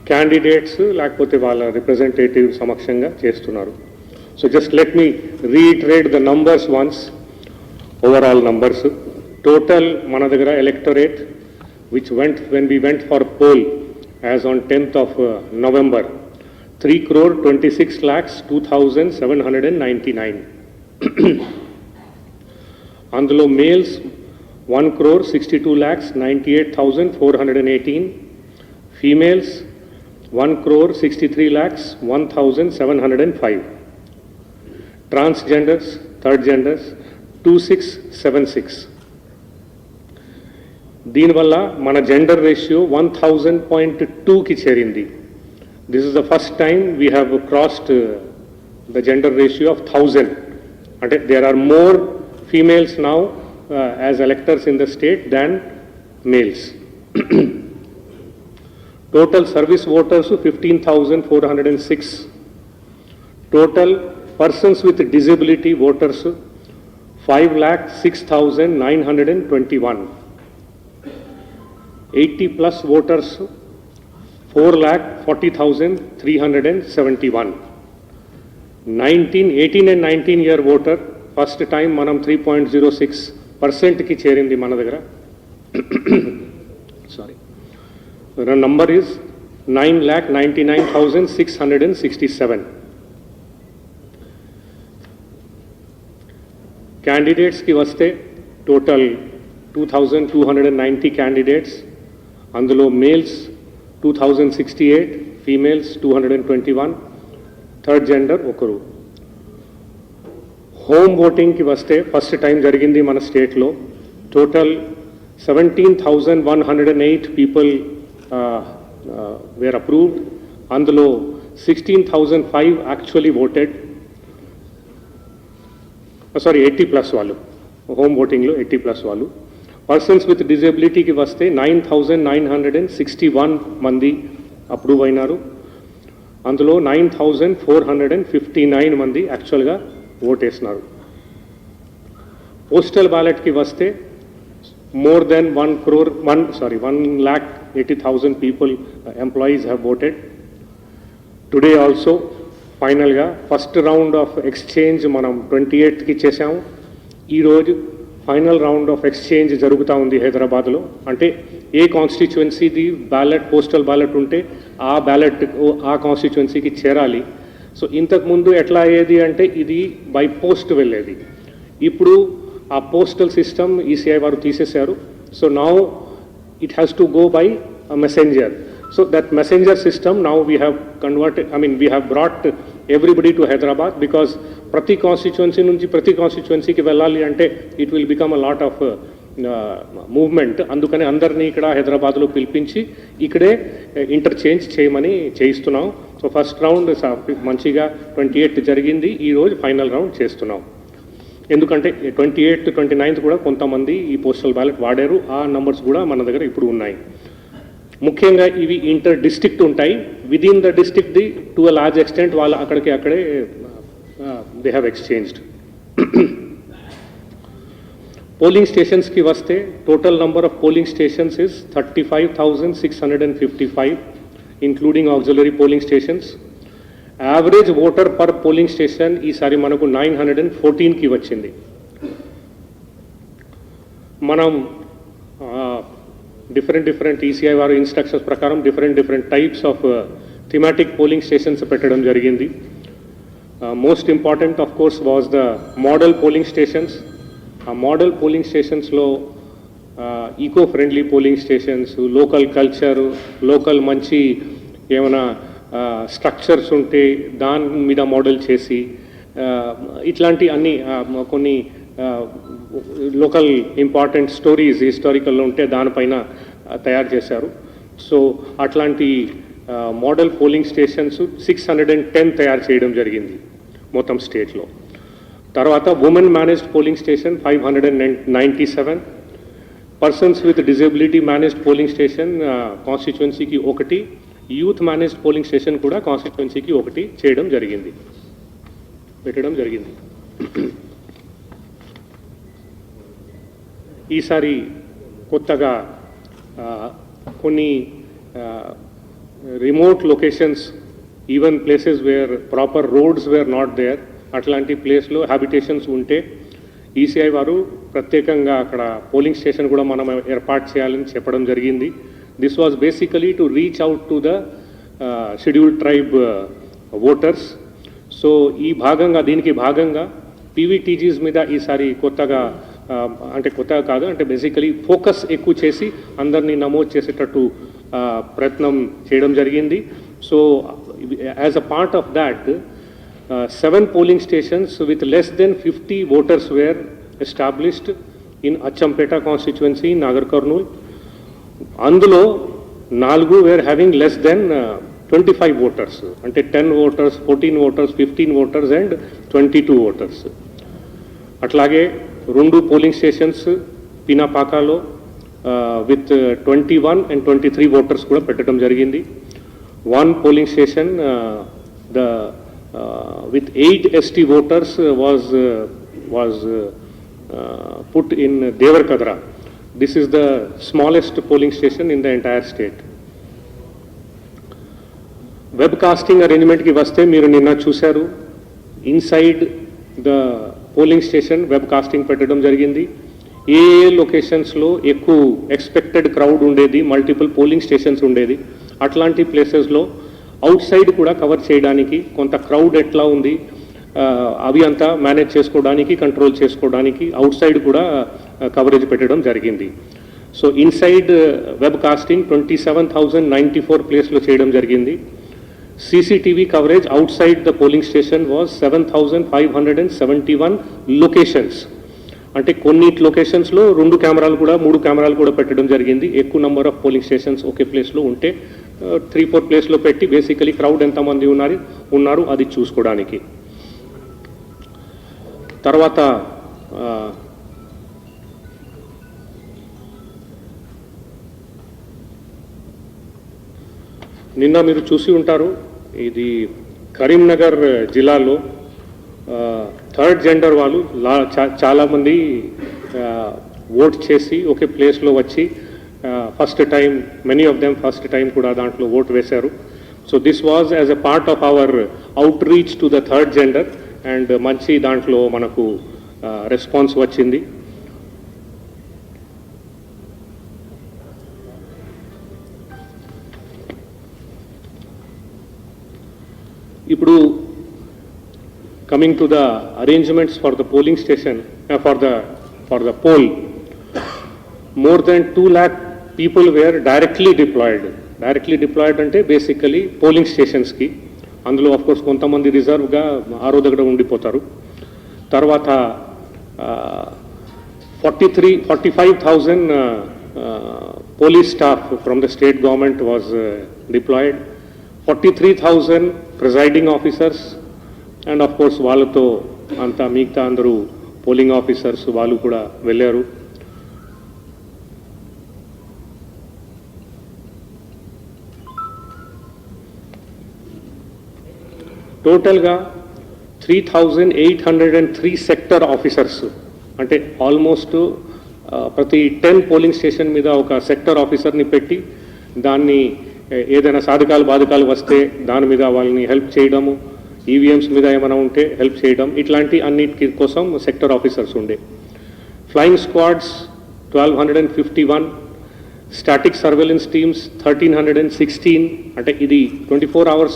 Candidates లేకపోతే వాళ్ళ representative సమక్షంగా చేస్తున్నారు. So just let me reiterate the numbers once. Overall numbers total మన దగ్గర electorate which went when we went for poll as on 10th of November, 3,26,02,799. అందులో males 1,62,98,418, females 1,63,01,705, transgenders third genders 2676. దీనివల్ల మన gender ratio 1000.2కి చేరింది. This is the first time we have crossed the gender ratio of 1000. అంటే there are more females now as electors in the state than males. Total service voters 15,406. Total persons with disability voters 5,06,921. 80+ voters 4,40,371. 18 and 19 year voter first time మనం 3.06%కి చేరింది మన దగ్గర. Sorry, the number is 9,99,667. క్యాండిడేట్స్కి వస్తే total 2,290 candidates. అందులో males 2,068, females 221, third gender ఒకరు. Home ఓటింగ్కి వస్తే ఫస్ట్ టైం జరిగింది మన స్టేట్లో. Total 17,108 people were approved. అందులో 16,005 యాక్చువల్లీ ఓటెడ్. 80+ వాళ్ళు హోమ్ ఓటింగ్లో 80+ వాళ్ళు. పర్సన్స్ విత్ డిజబిలిటీకి వస్తే 9,961 మంది అప్రూవ్ అయినారు. అందులో 9,459 మంది యాక్చువల్గా ఓటేసినారు. పోస్టల్ బ్యాలెట్కి వస్తే more than 1,80,000 people employees have voted. Today also ఫైనల్గా ఫస్ట్ రౌండ్ ఆఫ్ ఎక్స్చేంజ్ మనం 28కి చేసాము. ఈరోజు ఫైనల్ రౌండ్ ఆఫ్ ఎక్స్చేంజ్ జరుగుతూ ఉంది హైదరాబాద్లో. అంటే ఏ కాన్స్టిట్యువెన్సీది బ్యాలెట్ పోస్టల్ బ్యాలెట్ ఉంటే ఆ బ్యాలెట్ ఆ కాన్స్టిట్యువెన్సీకి చేరాలి. సో ఇంతకుముందు ఎట్లా అయ్యేది అంటే ఇది బై పోస్ట్ వెళ్ళేది. ఇప్పుడు ఆ పోస్టల్ సిస్టమ్ ఈసీఐ వారు తీసేశారు. So now it has to go by messenger. So that messenger system now we have converted, we have brought everybody to Hyderabad because prati constituency nunchi prati constituency ki vellali ante it will become a lot of movement. Andukane andarni ikkada Hyderabad lo pilpinchi ikkade interchange cheyamani cheistunam. So first round manchiga 28 jarigindi, ee roju final round chestunnam. ఎందుకంటే 28th 29th కూడా కొంతమంది ఈ postal ballot వాడారు. ఆ numbers కూడా మన దగ్గర ఇప్పుడు ఉన్నాయి. ముఖ్యంగా ఇవి ఇంటర్ డిస్ట్రిక్ట్ ఉంటాయి. Within the district the to a large extent వాళ్ళు అక్కడే దే హ్యావ్ ఎక్స్చేంజ్డ్. పోలింగ్ స్టేషన్స్కి వస్తే total number of polling stations is 35,655 including auxiliary polling stations. Average voter per polling station ఈసారి మనకు 914కి వచ్చింది. మనం డిఫరెంట్ ఈసీఐ వారి ఇన్స్ట్రక్షన్స్ ప్రకారం different types of thematic polling stations పెట్టడం జరిగింది. Most important of course was the model polling stations. ఆ model polling స్టేషన్స్లో eco friendly polling stations, local culture, local మంచి ఏమైనా స్ట్రక్చర్స్ ఉంటే దాని మీద మోడల్ చేసి ఇట్లాంటి అన్ని కొన్ని లోకల్ ఇంపార్టెంట్ స్టోరీస్ హిస్టారికల్లో ఉంటే దానిపైన తయారు చేశారు. సో అట్లాంటి మోడల్ పోలింగ్ స్టేషన్స్ 610 తయారు చేయడం జరిగింది మొత్తం స్టేట్లో. తర్వాత women managed polling station 597, persons with disability managed polling station కాన్స్టిట్యువెన్సీకి 1, యూత్ మేనేజ్డ్ పోలింగ్ స్టేషన్ కూడా కాన్స్టిట్యువెన్సీకి 1 పెట్టడం జరిగింది. ఈసారి కొత్తగా కొన్ని remote locations, even places where proper roads were not there, అట్లాంటి ప్లేస్లో హ్యాబిటేషన్స్ ఉంటే ఈసీఐ వారు ప్రత్యేకంగా అక్కడ పోలింగ్ స్టేషన్ కూడా మనం ఏర్పాటు చేయాలని చెప్పడం జరిగింది. This was basically to reach out to the scheduled tribe voters. So దీనికి భాగంగా పీవీటీజీస్ మీద ఈసారి కొత్తగా అంటే కొత్తగా కాదు, అంటే బేసికలీ ఫోకస్ ఎక్కువ చేసి అందరినీ నమోదు చేసేటట్టు ప్రయత్నం చేయడం జరిగింది. So as a part of that 7 polling stations with less than 50 voters were established in Acchampeta constituency, Nagar Kurnool. అందులో 4 were having less than 25 voters, అంటే 10 voters, 14 voters, 15 voters and 22 voters. అట్లాగే 2 polling stations పినాపాకాలో with 21 and 23 voters కూడా పెట్టడం జరిగింది. 1 polling station with 8 ST voters was put in Devarkadra. This is the smallest polling station in the entire state. Webcasting arrangement ki vaste meer ninna chusaru, inside the polling station webcasting పెట్టడం జరిగింది. ఏ locations లో ఎక్కువ expected crowd ఉండేది, multiple polling stations ఉండేది, అట్లాంటి ప్లేసెస్లో out side కూడా cover చేయడానికి, కొంత క్రౌడ్ ఎట్లా ఉంది అవి అంతా మేనేజ్ చేసుకోవడానికి, కంట్రోల్ చేసుకోవడానికి అవుట్ సైడ్ కూడా కవరేజ్ పెట్టడం జరిగింది. సో ఇన్సైడ్ వెబ్ కాస్టింగ్ 27,094 ప్లేస్లో చేయడం జరిగింది. CCTV coverage out side the polling station was 7,571 locations. అంటే కొన్ని లొకేషన్స్లో 2 కెమెరాలు కూడా 3 కెమెరాలు కూడా పెట్టడం జరిగింది. ఎక్కువ నెంబర్ ఆఫ్ పోలింగ్ స్టేషన్స్ ఒకే ప్లేస్లో ఉంటే 3-4 ప్లేస్లో పెట్టి బేసికలీ క్రౌడ్ ఎంతమంది ఉన్నారు అది చూసుకోవడానికి. తర్వాత నిన్న మీరు చూసి ఉంటారు, ఇది కరీంనగర్ జిల్లాలో 3rd జెండర్ వాళ్ళు చాలామంది ఓట్ చేసి ఒకే ప్లేస్లో వచ్చి first time, many of them first time కూడా దాంట్లో ఓట్ వేశారు. So this was as a part of our out reach to the 3rd gender and మంచి దాంట్లో మనకు రెస్పాన్స్ వచ్చింది. ఇప్పుడు coming to the arrangements for the polling station, for the poll, more than 2 lakh people were directly deployed అంటే basically polling స్టేషన్స్కి. అందులో of course కొంతమంది రిజర్వ్గా ఆరో దగ్గర ఉండిపోతారు. తర్వాత 45,000 police staff from the state government was deployed, 43,000 presiding officers and of course వాళ్ళతో అంతా మిగతా అందరూ పోలింగ్ ఆఫీసర్స్ వాళ్ళు కూడా వెళ్ళారు. టోటల్గా 3,803 సెక్టర్ ఆఫీసర్స్, అంటే ఆల్మోస్ట్ ప్రతి 10 పోలింగ్ స్టేషన్ మీద ఒక సెక్టర్ ఆఫీసర్ని పెట్టి దాన్ని ఏదైనా బాధకాలు వస్తే దాని మీద వాళ్ళని హెల్ప్ చేయడము, ఈవీఎంస్ మీద ఏమైనా ఉంటే హెల్ప్ చేయడం, ఇట్లాంటి అన్నిటి కోసం సెక్టర్ ఆఫీసర్స్ ఉండే. Flying squads 1,251, static surveillance teams 1,316, అంటే ఇది 24 hours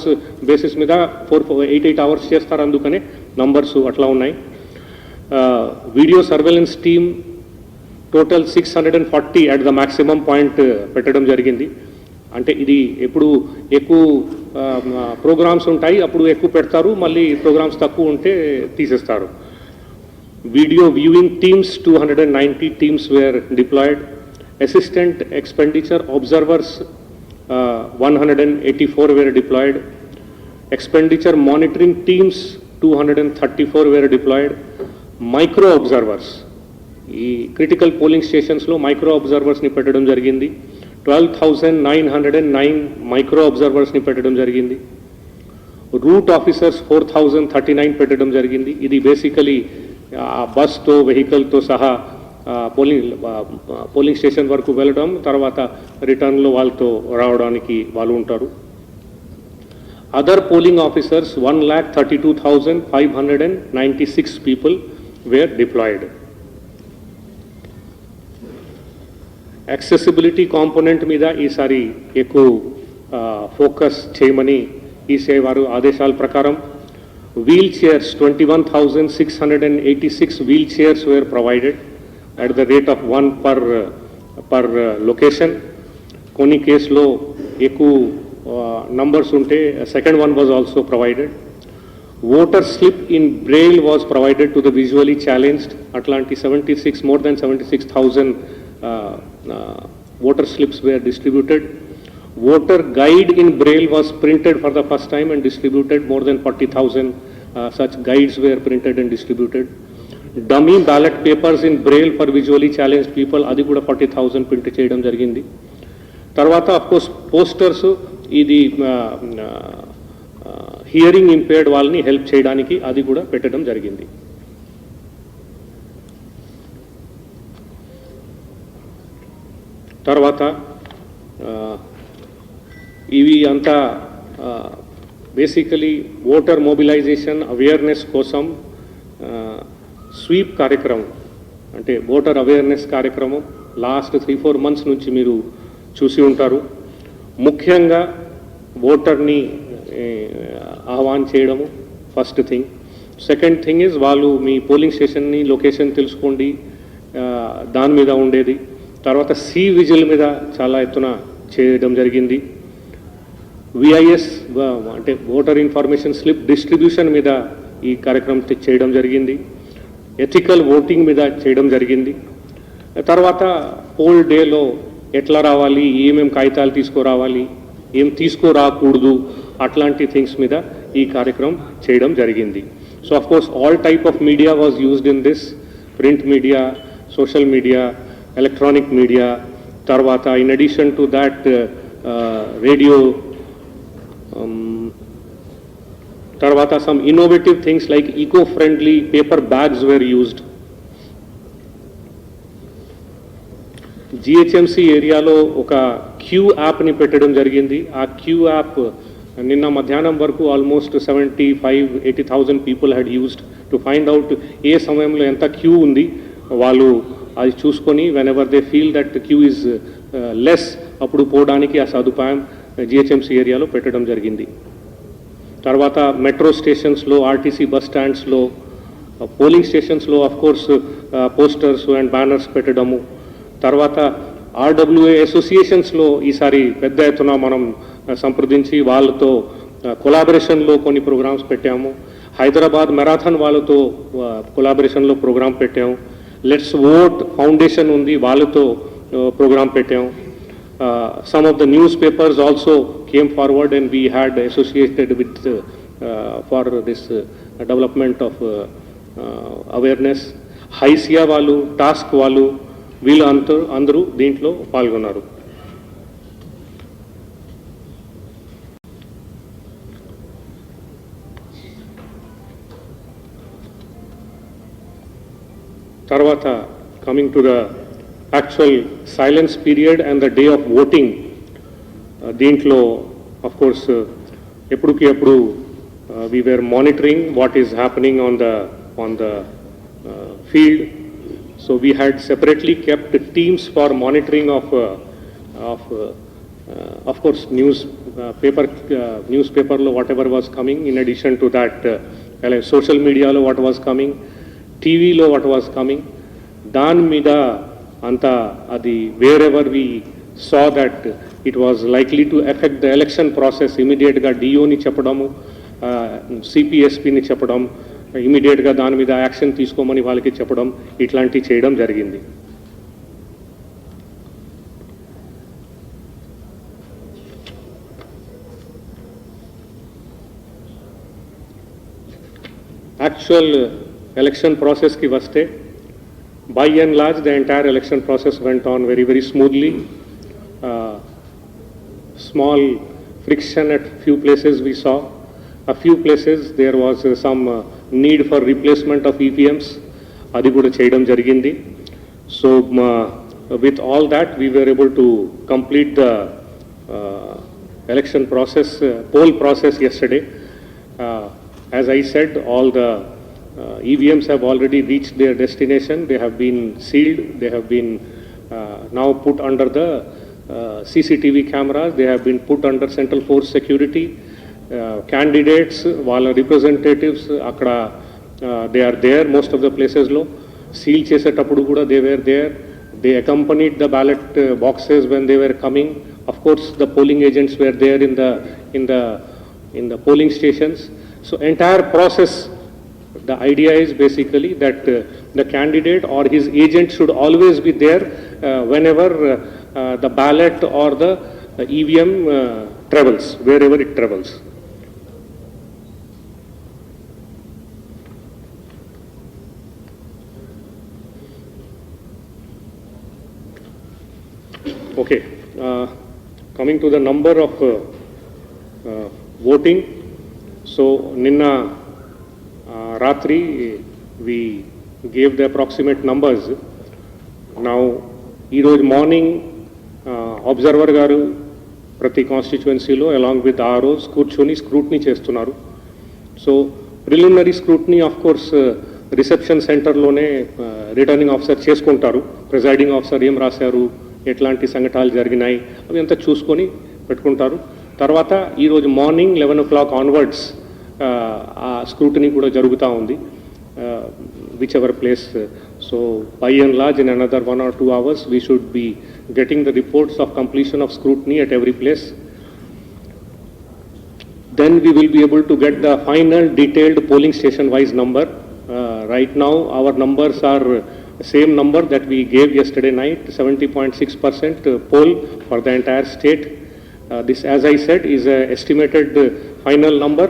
బేసిస్ మీద 8 hours చేస్తారు, అందుకనే నంబర్స్ అట్లా ఉన్నాయి. Video surveillance team total 640 at the maximum point పెట్టడం జరిగింది. అంటే ఇది ఎప్పుడు ఎక్కువ ప్రోగ్రామ్స్ ఉంటాయి అప్పుడు ఎక్కువ పెడతారు, మళ్ళీ ప్రోగ్రామ్స్ తక్కువ ఉంటే తీసేస్తారు. Video viewing teams 290 teams were deployed. Assistant expenditure observers 184 were deployed. Expenditure monitoring teams 234 were deployed. Micro observers, ఈ క్రిటికల్ పోలింగ్ స్టేషన్స్లో మైక్రో అబ్జర్వర్స్ని పెట్టడం జరిగింది. 12,909 మైక్రో అబ్జర్వర్స్ని పెట్టడం జరిగింది. రూట్ ఆఫీసర్స్ 4,039 పెట్టడం జరిగింది. ఇది బేసికలీ బస్తో వెహికల్తో సహా పోలింగ్ స్టేషన్ వరకు వెళ్ళడం, తర్వాత రిటర్న్లో వాళ్ళతో రావడానికి వాళ్ళు ఉంటారు. Other polling officers, 1,32,596 people were deployed. Accessibility component మీద ఈసారి ఎక్కువ ఫోకస్ చేయమని ఈసీఐ వారు ఆదేశాల ప్రకారం wheelchairs 21,686 wheelchairs were provided at the rate of 1 per location. కొన్ని కేసులో ఎక్కువ numbers ఉంటే second one was also provided. Voter slip in braille was provided to the visually challenged. Atlanti 76, more than 76,000 voter slips were distributed. Voter guide in braille was printed for the first time and distributed. More than 40,000 such guides were printed and distributed. Dummy ballot papers in braille for visually challenged people, adi kuda 40,000 print cheyadam jarigindi. Tarvata of course posters idi hearing impaired వాళ్ళని help చేయడానికి అది కూడా పెట్టడం జరిగింది. తర్వాత ఇవి అంతా basically voter mobilisation awareness కోసం స్వీప్ కార్యక్రమం అంటే ఓటర్ అవేర్నెస్ కార్యక్రమం లాస్ట్ 3-4 months నుంచి మీరు చూసి ఉంటారు. ముఖ్యంగా ఓటర్ని ఆహ్వాన్ చేయడము first thing. Second thing is వాళ్ళు మీ పోలింగ్ స్టేషన్ని లొకేషన్ తెలుసుకోండి దాని మీద ఉండేది. తర్వాత సి విజిల్ మీద చాలా ఎత్తున చేయడం జరిగింది. విఐఎస్ అంటే ఓటర్ ఇన్ఫర్మేషన్ స్లిప్ డిస్ట్రిబ్యూషన్ మీద ఈ కార్యక్రమం చేయడం జరిగింది. ఎథికల్ ఓటింగ్ మీద చేయడం జరిగింది. తర్వాత పోల్ డేలో ఎట్లా రావాలి, ఏమేమి కాగితాలు తీసుకురావాలి, ఏం తీసుకురాకూడదు, అట్లాంటి థింగ్స్ మీద ఈ కార్యక్రమం చేయడం జరిగింది. So of course all type of media was used in this, print media, social media, electronic media. తర్వాత in addition to that radio, తర్వాత some innovative things like eco friendly paper bags were used. GHMC ఏరియాలో ఒక queue యాప్ని పెట్టడం జరిగింది. ఆ queue app నిన్న మధ్యాహ్నం వరకు almost 75,000-80,000 people had used to find out ఏ సమయంలో ఎంత క్యూ ఉంది. వాళ్ళు అది చూసుకొని whenever they feel that queue is less అప్పుడు పోవడానికి ఆ సదుపాయం జిహెచ్ఎంసీ ఏరియాలో పెట్టడం జరిగింది. తర్వాత మెట్రో స్టేషన్స్లో, ఆర్టీసీ బస్ స్టాండ్స్లో, పోలింగ్ స్టేషన్స్లో of course posters and banners పెట్టడము. తర్వాత ఆర్డబ్ల్యూఏ అసోసియేషన్స్లో ఈసారి పెద్ద ఎత్తున మనం సంప్రదించి వాళ్ళతో కొలాబరేషన్లో కొన్ని ప్రోగ్రామ్స్ పెట్టాము. హైదరాబాద్ మెరాథన్ వాళ్ళతో కొలాబరేషన్లో ప్రోగ్రామ్ పెట్టాము. లెట్స్ ఓట్ ఫౌండేషన్ ఉంది, వాళ్ళతో ప్రోగ్రామ్ పెట్టాము. Some of the newspapers also came forward and we had associated with for this development of awareness. HYSEA వాళ్ళు, టాస్క్ వాళ్ళు, వీళ్ళు అందరూ దీంట్లో పాల్గొన్నారు. తర్వాత coming to the actual silence period and the day of voting, దీంట్లో of course ఎప్పుడుకి ఎప్పుడు we were monitoring what is happening on the field. So we had separately kept teams for monitoring of course newspaper lo whatever was coming. In addition to that social media lo what was coming, TV lo what was coming, దాని మీద అంతా అది wherever we saw that it was likely to affect the election process ఇమీడియట్గా డిఓని చెప్పడము, సిపిఎస్పిని చెప్పడం, ఇమీడియట్గా దాని మీద యాక్షన్ తీసుకోమని వాళ్ళకి చెప్పడం, ఇట్లాంటివి చేయడం జరిగింది. యాక్చువల్ ఎలక్షన్ ప్రాసెస్కి వస్తే by and large the entire election process went on very, very smoothly. Small friction at few places we saw. A few places there was some need for replacement of EVMs. Adi kuda cheyadam jarigindi. So with all that we were able to complete the election process, poll process yesterday. As I said, all the EVMs have already reached their destination. They have been sealed. They have been now put under the CCTV cameras. They have been put under Central Force security. Candidates, వాళ్ళ representatives అక్కడ they are there most of the places లో. Seal చేసేటప్పుడు కూడా they were there. They accompanied the ballot boxes when they were coming. Of course, the polling agents were there in the polling stations. So entire process, the idea is basically that the candidate or his agent should always be there whenever the ballot or the EVM travels, wherever it travels. Okay, coming to the number of voting. So, Ninna Ratri, we gave the approximate numbers. Now, ఈరోజు morning observer గారు ప్రతి కాన్స్టిట్యువెన్సీలో along with ROs కూర్చొని scrutiny చేస్తున్నారు. So preliminary scrutiny of course reception సెంటర్లోనే returning officer చేసుకుంటారు. Presiding officer ఏం రాశారు, ఎట్లాంటి సంఘటనలు జరిగినాయి అవి అంతా చూసుకొని పెట్టుకుంటారు. తర్వాత ఈరోజు మార్నింగ్ 11 o'clock ఆన్వర్డ్స్ ఆ స్క్రూటినీ కూడా జరుగుతూ ఉంది, which ever place. So by and large in another 1 or 2 hours we should be getting the reports of completion of scrutiny at every place. Then we will be able to get the final detailed polling station wise number. Right now our numbers are same number that we gave yesterday night, 70.6% poll for the entire state. This, as I said, is a estimated final number.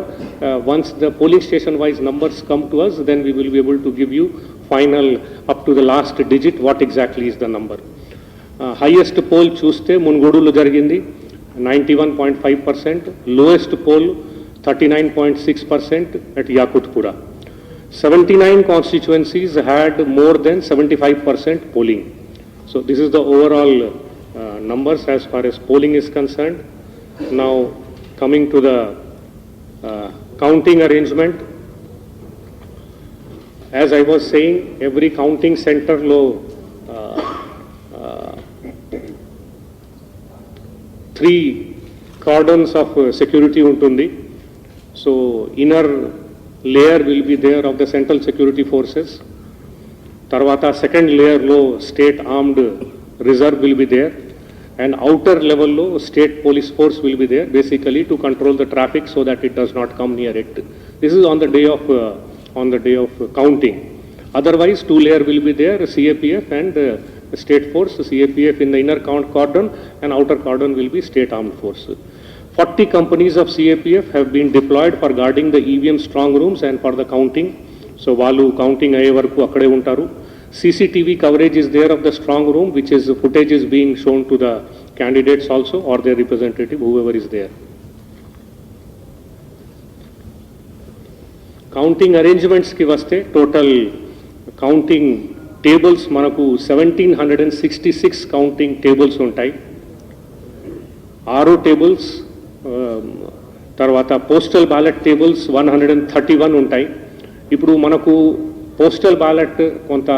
Once the polling station wise numbers come to us, then we will be able to give you final up to the last digit what exactly is the number. Highest poll చూస్తే మున్గోడులో జరిగింది 91.5%, lowest poll 39.6% at Yakutpura. 79 constituencies had more than 75% polling. So this is the overall numbers as far as polling is concerned. Now coming to the counting arrangement, as I was saying, every counting center lo 3 cordons of security untundi. So inner layer will be there of the central security forces. Tarvata second layer lo state armed reserve will be there, and outer level lo state police force will be there basically to control the traffic so that it does not come near it. This is on the day of counting. Otherwise 2 layer will be there, CAPF and state force. CAPF in the inner cordon and outer cordon will be state armed force. 40 companies of CAPF have been deployed for guarding the EVM strong rooms and for the counting. So వాళ్ళు counting అయ్యే వరకు అక్కడే ఉంటారు. CCTV coverage is there of the strong room, which is footage is being shown to the candidates also or their representative, whoever is there. Counting arrangements ki vaste total counting tables manaku 1766 counting tables ఉంటాయి. RO tables తర్వాత postal ballot tables 131 ఉంటాయి. ఇప్పుడు మనకు postal ballot కొంత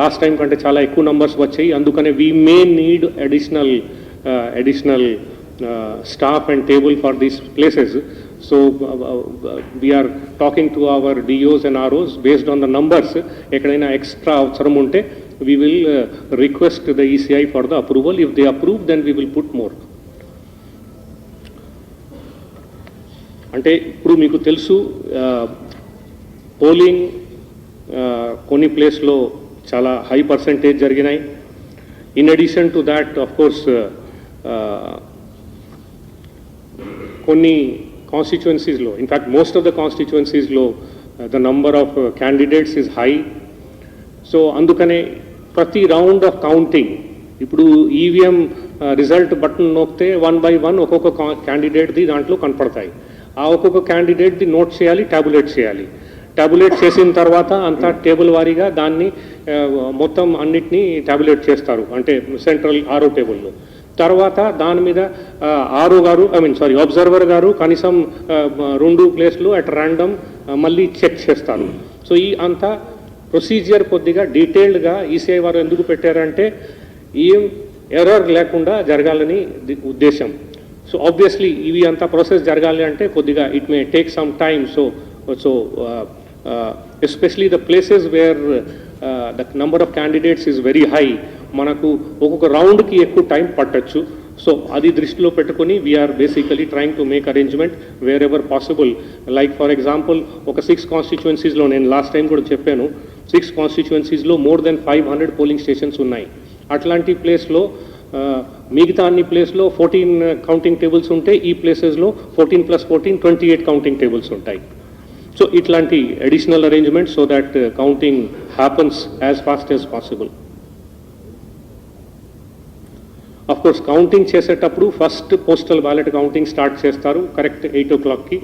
last time కంటే చాలా ఎక్కువ numbers వచ్చాయి, అందుకనే we may need additional staff and table for these places. So we're talking to our DOs and ROs based on the numbers. ఎక్కడైనా ఎక్స్ట్రా అవసరం ఉంటే we will request the ECI for the approval. If they approve then we will put more. అంటే ఇప్పుడు మీకు తెలుసు polling కొన్ని ప్లేస్లో చాలా హై పర్సంటేజ్ జరిగినాయి. In addition to that of course కొన్ని కాన్స్టిట్యువెన్సీస్లో, ఇన్ఫ్యాక్ట్ మోస్ట్ ఆఫ్ ద కాన్స్టిట్యువెన్సీస్లో the number of candidates is high. So అందుకనే ప్రతి రౌండ్ ఆఫ్ కౌంటింగ్ ఇప్పుడు ఈవీఎం రిజల్ట్ బటన్ నొక్కితే 1 by 1 ఒక్కొక్క క్యాండిడేట్ది దాంట్లో కనపడతాయి. ఆ ఒక్కొక్క క్యాండిడేట్ది నోట్ చేయాలి, ట్యాబులేట్ చేయాలి. ట్యాబులేట్ చేసిన తర్వాత అంతా టేబుల్ వారీగా దాన్ని మొత్తం అన్నిటినీ ట్యాబులేట్ చేస్తారు, అంటే సెంట్రల్ RO టేబుల్లో. తర్వాత దాని మీద ఆర్ఓ గారు అబ్జర్వర్ గారు కనీసం 2 ప్లేస్లు అట్ ర్యాండమ్ మళ్ళీ చెక్ చేస్తారు. సో ఈ అంతా ప్రొసీజర్ కొద్దిగా డీటెయిల్డ్గా ఈసీఐ వారు ఎందుకు పెట్టారంటే ఏం ఎర్రర్ లేకుండా జరగాలని ఉద్దేశం. సో ఆబ్వియస్లీ ఇవి అంతా ప్రాసెస్ జరగాలి అంటే కొద్దిగా it may take some time. So especially the places where the number of candidates is very high, మనకు ఒక్కొక్క రౌండ్కి ఎక్కువ టైం పట్టచ్చు. సో అది దృష్టిలో పెట్టుకుని we're basically trying to make arrangement where ever possible. Like for example ఒక 6 కాన్స్టిట్యుయెన్సీస్లో, నేను లాస్ట్ టైం కూడా చెప్పాను, 6 కాన్స్టిట్యుయెన్సీస్లో మోర్ దెన్ 500 పోలింగ్ స్టేషన్స్ ఉన్నాయి. అట్లాంటి ప్లేస్లో మిగతా అన్ని ప్లేస్లో 14 కౌంటింగ్ టేబుల్స్ ఉంటే ఈ ప్లేసెస్లో 14 + 14 28 కౌంటింగ్ టేబుల్స్ ఉంటాయి. సో ఇట్లాంటి additional arrangement so that counting happens as fast as possible. Of course counting చేసేటప్పుడు first postal ballot counting start చేస్తారు కరెక్ట్ 8 o'clockకి.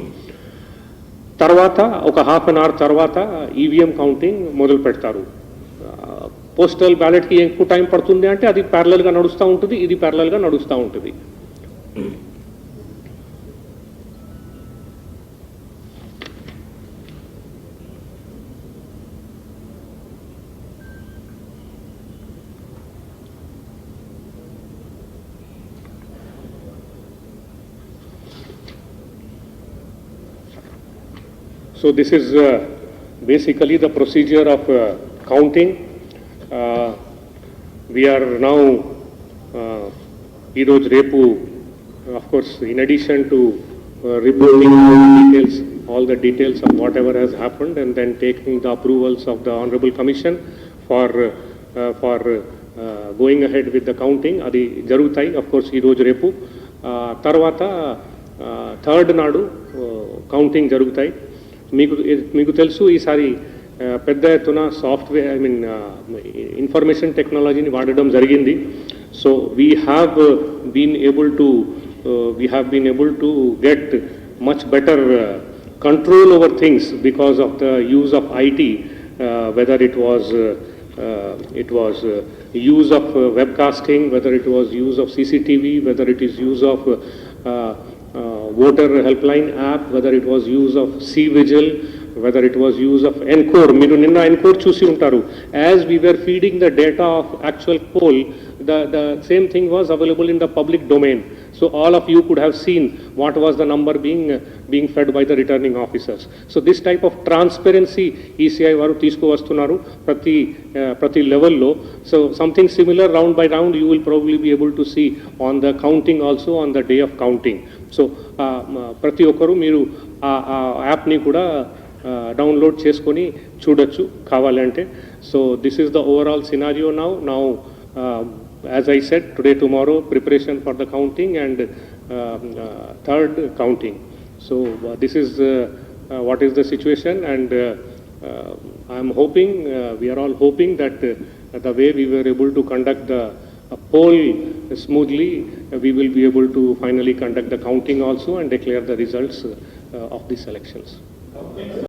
తర్వాత ఒక హాఫ్ అన్ అవర్ తర్వాత ఈవీఎం కౌంటింగ్ మొదలు పెడతారు. పోస్టల్ బ్యాలెట్కి ఎక్కువ టైం పడుతుంది అంటే అది ప్యారలల్గా నడుస్తూ ఉంటుంది, ఇది ప్యారలల్గా నడుస్తూ ఉంటుంది. So this is basically the procedure of counting. We are now Iroj Repu, of course, in addition to reporting all the details of whatever has happened and then taking the approvals of the Honorable Commission for going ahead with the counting. Adi jarugutai, of course, Iroj Repu. Tarvata third nadu counting jarugutai. మీకు తెలుసు ఈసారి పెద్ద ఎత్తున software information టెక్నాలజీని వాడడం జరిగింది. So we have been able to get much better control over things because of the use of IT, whether it was use of webcasting, whether it was use of CCTV, whether it is use of voter helpline app, whether it was use of C-Vigil, whether it was use of Encore. మీరు నిన్న Encore చూసి ఉంటారు. As we were feeding the data of actual poll, the same thing was available in the public domain. So all of you could have seen what was the number being fed by the returning officers. So this type of transparency ECI వారు తీసుకువస్తున్నారు ప్రతి లెవెల్లో. So something similar round by round you will probably be able to see on the counting also on the day of counting. So ప్రతి ఒక్కరు మీరు ఆ యాప్ని కూడా download చేసుకొని చూడొచ్చు కావాలంటే. So this is the overall scenario now. As I said, today, tomorrow, preparation for the counting and third counting. So this is what is the situation, and I am hoping, we are all hoping that the way we were able to conduct the poll smoothly, we will be able to finally conduct the counting also and declare the results of these elections.